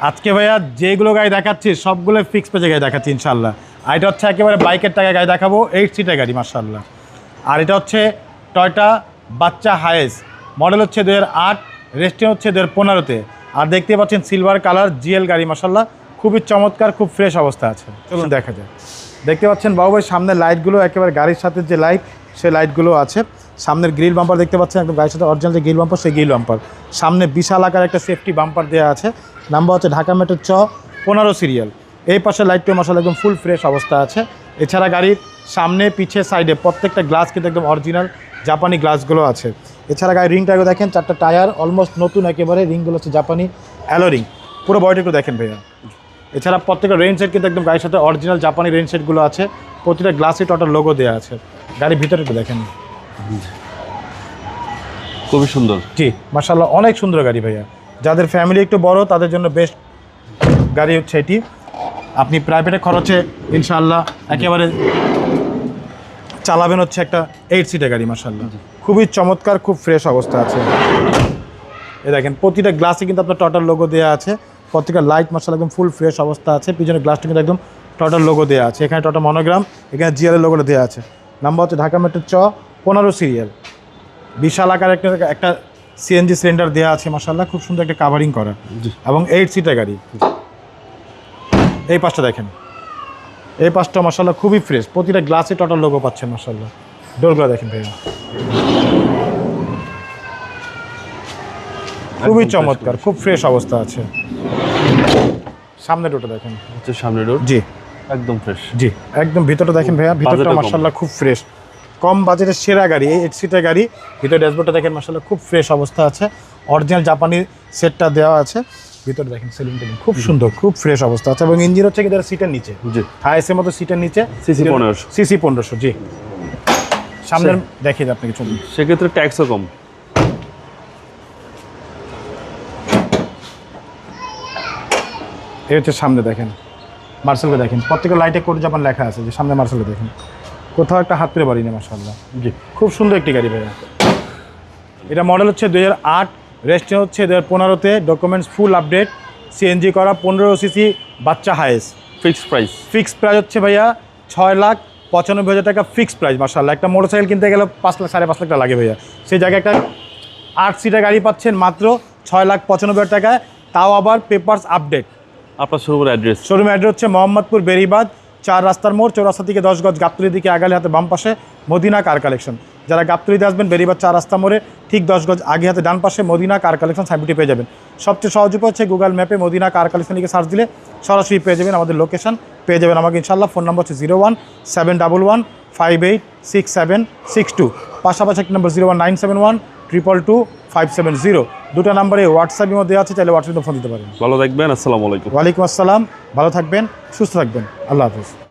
আজকে ভাইয়া যেগুলো গাড়ি দেখাচ্ছি সবগুলো ফিক্স পেজে গাড়ি দেখাচ্ছি ইনশাল্লাহ। আর এটা হচ্ছে একেবারে বাইকের টাকায় গাড়ি দেখাবো, 8 সিটের গাড়ি মাশাআল্লাহ। আর এটা হচ্ছে টয়োটা বাচ্চা হায়েস, মডেল হচ্ছে 2008, রেজিস্ট্রেশন হচ্ছে 2015-তে। আর দেখতে পাচ্ছেন সিলভার কালার জিএল গাড়ি মাশাআল্লাহ, খুবই চমৎকার, খুব ফ্রেশ অবস্থা আছে। চলুন দেখা যায়। দেখতে পাচ্ছেন বাবু ভাই সামনের লাইটগুলো একেবারে গাড়ির সাথে যে লাইট সেই লাইটগুলো আছে। সামনের গ্রিল বাম্পার দেখতে পাচ্ছেন একদম গাড়ির সাথে অরিজিনাল যে গ্রিল বাম্পার সেই গ্রিল বাম্পার। সামনে বিশাল আকার একটা সেফটি বাম্পার দেওয়া আছে। নাম্বার হচ্ছে ঢাকা মেট্রো 15 সিরিয়াল। এই পাশে লাইটটা মাশাআল্লাহ একদম ফুল ফ্রেশ অবস্থা আছে। এছাড়া গাড়ির সামনে পিছে সাইডে প্রত্যেকটা গ্লাস কিন্তু একদম অরিজিনাল জাপানি গ্লাসগুলো আছে। এছাড়া গাড়ির রিংটাকে দেখেন, 4টা টায়ার অলমোস্ট নতুন একেবারে, রিংগুলো হচ্ছে জাপানি অ্যালো রিং, পুরো বডিটা একটু দেখেন ভাইয়া। এছাড়া প্রত্যেকটা রেন সেট কিন্তু একদম গাড়ির সাথে অরিজিনাল জাপানি রেন সেটগুলো আছে। প্রতিটা গ্লাসে টটার লোগো দেওয়া আছে। গাড়ির ভিতরে একটু দেখেন, খুবই সুন্দর। জি মাশাআল্লাহ অনেক সুন্দর গাড়ি ভাইয়া। যাদের ফ্যামিলি একটু বড় তাদের জন্য বেস্ট গাড়ি হচ্ছে এটি। আপনি প্রাইভেটে খরচে ইনশাআল্লাহ একেবারে চালাবেন হচ্ছে একটা 8 সিটের গাড়ি মাশাআল্লাহ, খুবই চমৎকার, খুব ফ্রেশ অবস্থা আছে। এ দেখেন প্রতিটা গ্লাসে কিন্তু আপনার টটার লোগো দেওয়া আছে। প্রত্যেকটা লাইট মাশাআল্লাহ একদম ফুল ফ্রেশ অবস্থা আছে। পিছনে গ্লাসটা কিন্তু একদম টটার লোগো দেওয়া আছে। এখানে টটা মনোগ্রাম, এখানে জিআরের লোগোটা দেওয়া আছে। নাম্বার হচ্ছে ঢাকা মেট্রো 15 সিরিয়াল। বিশাল আকার একটা সিএনজি সিলিন্ডার দেওয়া আছে মাশাআল্লাহ, খুব সুন্দর একটা কাভারিং করা এবং 8 সিটের গাড়ি। এই পাশটা দেখেন, এই পাশটা মাশাআল্লাহ খুবই ফ্রেশ, প্রতিটা গ্লাসে টটার লোগো পাচ্ছেন মাশাআল্লাহ। ডোরগুলো দেখেন ভাইয়া, খুবই চমৎকার, খুব ফ্রেশ অবস্থা আছে। সামনে ডোরটা দেখেন, হচ্ছে সামনে ডোর, জি একদম ফ্রেশ। জি একদম ভিতরটা দেখেন ভাইয়া, ভিতরটা মাশাআল্লাহ খুব ফ্রেশ, কম বাজেটের সেরা গাড়ি, এই 8 সিটের গাড়ি। ভিতরে ড্যাশবোর্ডটা দেখেন মাশাআল্লাহ খুব ফ্রেশ অবস্থা আছে। অরিজিনাল জাপানি সেটটা দেওয়া আছে। ভিতরে দেখেন সিলিং টিলিং খুব সুন্দর, খুব ফ্রেশ অবস্থা আছে। এবং ইঞ্জিন হচ্ছে কি সিটের নিচে, জি হাইসের মতো সিটের নিচে, সিসি 1500, সিসি 1500। জি সামনে দেখিয়ে দিই আপনাকে, চলুন। সেক্ষেত্রে ট্যাক্সও কম। এই হচ্ছে সামনে দেখেন, মার্সেলকে দেখেন, প্রত্যেকের লাইটে কোড জাপান লেখা আছে, যে সামনে মার্সেলকে দেখেন, কোথাও একটা হাত পেরে বাড়ি নেই মাশাআল্লাহ। জি খুব সুন্দর একটি গাড়ি ভাইয়া। এটা মডেল হচ্ছে 2008, রেজিস্ট্রেশন হচ্ছে 2015-তে। ডকুমেন্টস ফুল আপডেট, সিএনজি করা, 15 সিসি বাচ্চা Hiace. Fixed price, fixed price হচ্ছে ভাইয়া 6,95,000 টাকা ফিক্সড প্রাইস মাশাআল্লাহ। একটা মোটরসাইকেল কিনতে গেলে 5 লাখ 5.5 লাখ টাকা লাগে ভাইয়া, সেই জায়গায় একটা 8 সিটের গাড়ি পাচ্ছেন মাত্র 6,95,000 টাকায়, তাও আবার পেপারস আপডেট। আপনার শোরুমের অ্যাড্রেস? শোরুমের অ্যাড্রেস হচ্ছে মোহাম্মদপুর বেরিবাদ 4 রাস্তার মোড়, চৌরাস্তা থেকে 10 গজ, গাবতলীর দিকে আগালে হাতে বাম পাশে মদিনা কার কালেকশন। যারা গাবতলীতে আসবেন বেরিবাদ 4 রাস্তা মোড়ে ঠিক 10 গজ আগে হাতে ডান পাশে মদিনা কার কালেকশন সাইনবোর্ডটি পেয়ে যাবেন। সবচেয়ে সহজ উপায় হচ্ছে গুগল ম্যাপে মদিনা কার কালেকশন লিখে সার্চ দিলে সরাসরি পেয়ে যাবেন আমাদের লোকেশন, পেয়ে যাবেন আমাকে ইনশাআল্লাহ। ফোন নম্বর হচ্ছে 017115866762। পাশাপাশি এক নম্বর 01971222570। দুটো নাম্বারে হোয়াটসঅ্যাপের মধ্যে আছে, চাইলে হোয়াটসঅ্যাপে ফোন দিতে পারেন। ভালো থাকবেন, আসসালামু আলাইকুম। ওয়ালাইকুম আসসালাম, ভালো থাকবেন, সুস্থ থাকবেন, আল্লাহ হাফেজ।